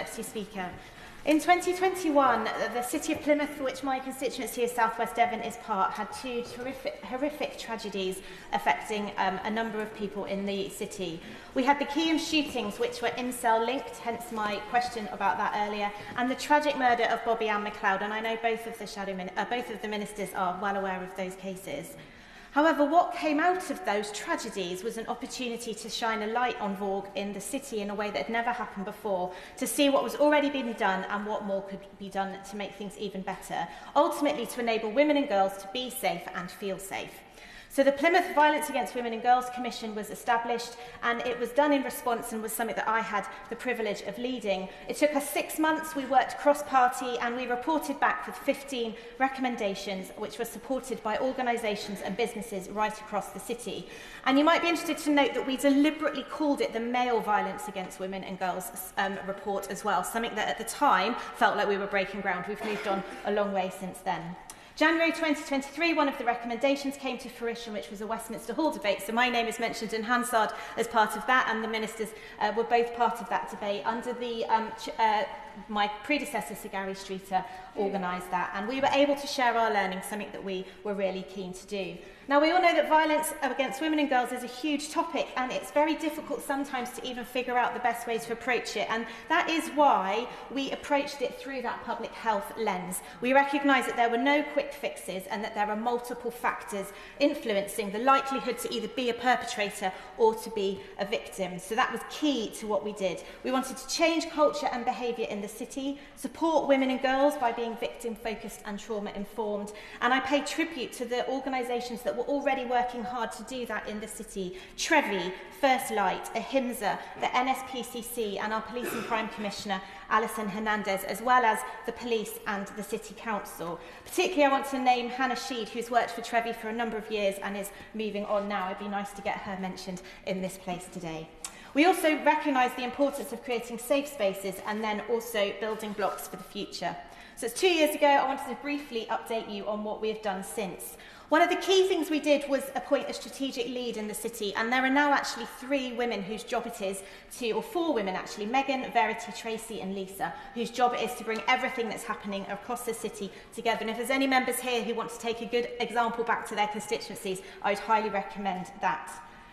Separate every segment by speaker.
Speaker 1: Deputy Speaker. In 2021, the City of Plymouth, for which my constituency of South West Devon is part, had two horrific tragedies affecting a number of people in the city. We had the Keyham shootings, which were incel linked, hence my question about that earlier, and the tragic murder of Bobby Ann MacLeod, and I know both of the ministers are well aware of those cases. However, what came out of those tragedies was an opportunity to shine a light on Vogue in the city in a way that had never happened before, to see what was already being done and what more could be done to make things even better, ultimately to enable women and girls to be safe and feel safe. So the Plymouth Violence Against Women and Girls Commission was established, and it was done in response and was something that I had the privilege of leading. It took us 6 months, we worked cross-party, and we reported back with 15 recommendations which were supported by organisations and businesses right across the city. And you might be interested to note that we deliberately called it the Male Violence Against Women and Girls report as well, something that at the time felt like we were breaking ground. We've moved on a long way since then. January 2023, one of the recommendations came to fruition, which was a Westminster Hall debate. So my name is mentioned in Hansard as part of that, and the ministers were both part of that debate under the my predecessor, Sir Gary Streeter, organised that, and we were able to share our learning, something that we were really keen to do. Now, we all know that violence against women and girls is a huge topic, and it's very difficult sometimes to even figure out the best way to approach it, and that is why we approached it through that public health lens. We recognise that there were no quick fixes and that there are multiple factors influencing the likelihood to either be a perpetrator or to be a victim. So that was key to what we did. We wanted to change culture and behaviour in the city, support women and girls by being victim-focused and trauma-informed, and I pay tribute to the organisations that were already working hard to do that in the city: Trevi, First Light, Ahimsa, the NSPCC, and our Police and Crime Commissioner, Alison Hernandez, as well as the police and the City Council. Particularly, I want to name Hannah Sheed, who's worked for Trevi for a number of years and is moving on now. It'd be nice to get her mentioned in this place today. We also recognise the importance of creating safe spaces and then also building blocks for the future. So it's 2 years ago. I wanted to briefly update you on what we have done since. One of the key things we did was appoint a strategic lead in the city, and there are now actually 3 women whose job it is to, or 4 women actually, Megan, Verity, Tracy and Lisa, whose job it is to bring everything that's happening across the city together. And if there's any members here who want to take a good example back to their constituencies, I would highly recommend that.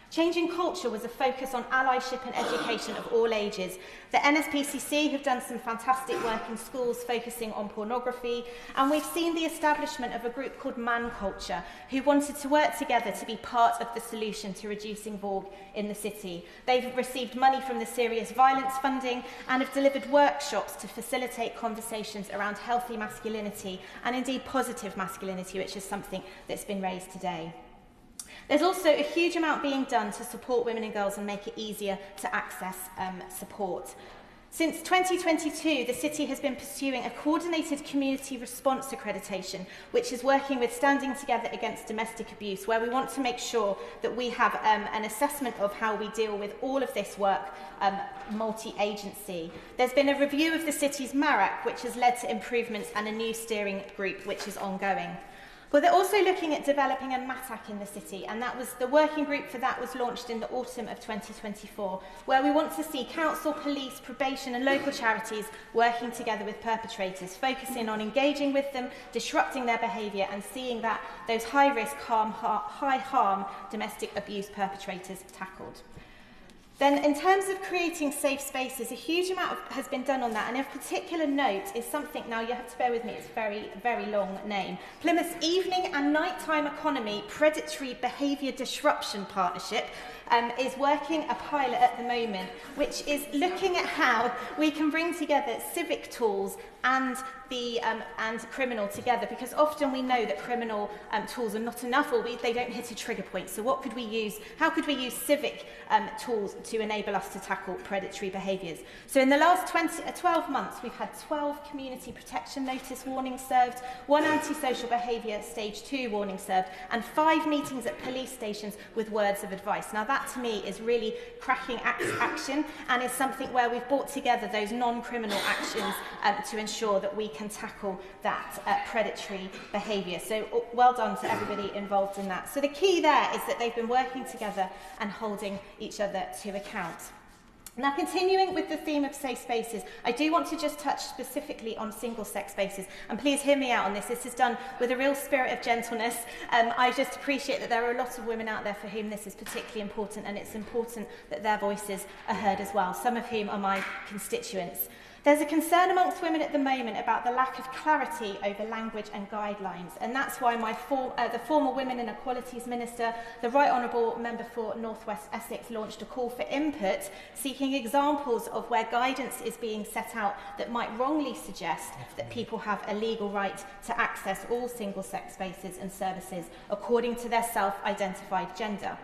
Speaker 1: Changing culture was a focus on allyship and education of all ages. The NSPCC have done some fantastic work in schools focusing on pornography, and we've seen the establishment of a group called Man Culture, who wanted to work together to be part of the solution to reducing Vogue in the city. They've received money from the Serious Violence Funding and have delivered workshops to facilitate conversations around healthy masculinity and indeed positive masculinity, which is something that's been raised today. There's also a huge amount being done to support women and girls and make it easier to access support. Since 2022, the city has been pursuing a coordinated community response accreditation, which is working with Standing Together Against Domestic Abuse, where we want to make sure that we have an assessment of how we deal with all of this work, multi-agency. There's been a review of the city's MARAC, which has led to improvements, and a new steering group, which is ongoing. But they're also looking at developing a MATAC in the city, and that was the working group for that was launched in the autumn of 2024, where we want to see council, police, probation and local charities working together with perpetrators, focusing on engaging with them, disrupting their behaviour and seeing that those high-risk, high-harm domestic abuse perpetrators tackled. Then, in terms of creating safe spaces, a huge amount has been done on that, and of particular note is something, now you have to bear with me, it's a very, very long name, Plymouth's Evening and Nighttime Economy Predatory Behaviour Disruption Partnership is working a pilot at the moment, which is looking at how we can bring together civic tools and criminal together, because often we know that criminal tools are not enough, or they don't hit a trigger point. So what could we use? How could we use civic tools to enable us to tackle predatory behaviours? So in the last 12 months, we've had 12 community protection notice warnings served, 1 antisocial behaviour stage 2 warning served, and 5 meetings at police stations with words of advice. Now that to me is really cracking action, and is something where we've brought together those non-criminal actions to ensure that we can tackle that predatory behaviour. So well done to everybody involved in that. So the key there is that they've been working together and holding each other to account. Now, continuing with the theme of safe spaces, I do want to just touch specifically on single-sex spaces, and please hear me out on this. This is done with a real spirit of gentleness. I just appreciate that there are a lot of women out there for whom this is particularly important, and it's important that their voices are heard as well, some of whom are my constituents. There's a concern amongst women at the moment about the lack of clarity over language and guidelines, and that's why the former Women and Equalities Minister, the Right Honourable Member for North West Essex, launched a call for input, seeking examples of where guidance is being set out that might wrongly suggest that people have a legal right to access all single-sex spaces and services according to their self-identified gender.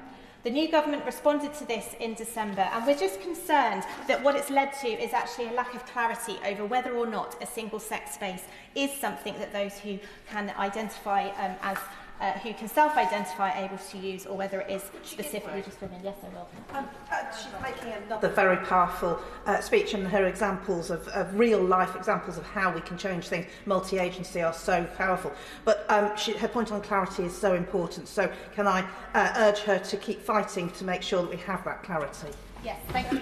Speaker 1: The new government responded to this in December, and we're just concerned that what it's led to is actually a lack of clarity over whether or not a single-sex space is something that those who can identify who can self-identify are able to use, or whether it is specifically just women. Yes, I will.
Speaker 2: She's making another very powerful speech, and her examples of real-life examples of how we can change things, multi-agency, are so powerful. But her point on clarity is so important, so can I urge her to keep fighting to make sure that we have that clarity?
Speaker 1: Yes, thank you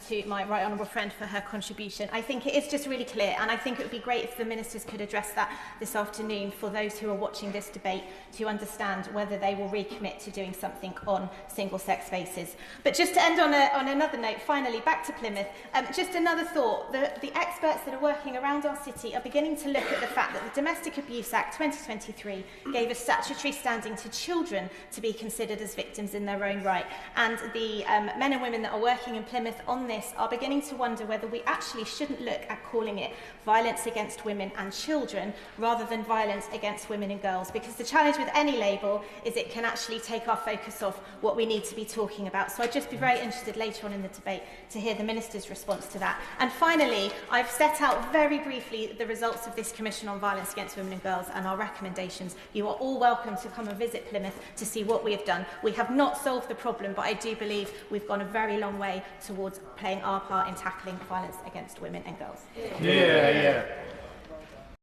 Speaker 1: to my right honourable friend for her contribution. I think it is just really clear, and I think it would be great if the ministers could address that this afternoon for those who are watching this debate to understand whether they will recommit to doing something on single-sex spaces. But just to end on another note, finally, back to Plymouth, just another thought. The experts that are working around our city are beginning to look at the fact that the Domestic Abuse Act 2023 gave a statutory standing to children to be considered as victims in their own right, and the men and women that are working in Plymouth on this are beginning to wonder whether we actually shouldn't look at calling it violence against women and children rather than violence against women and girls, because the challenge with any label is it can actually take our focus off what we need to be talking about. So I'd just be very interested later on in the debate to hear the Minister's response to that. And finally, I've set out very briefly the results of this Commission on Violence Against Women and Girls and our recommendations. You are all welcome to come and visit Plymouth to see what we have done. We have not solved the problem, but I do believe we've gone a very long way towards playing our part in tackling violence against women and girls.
Speaker 3: Yeah.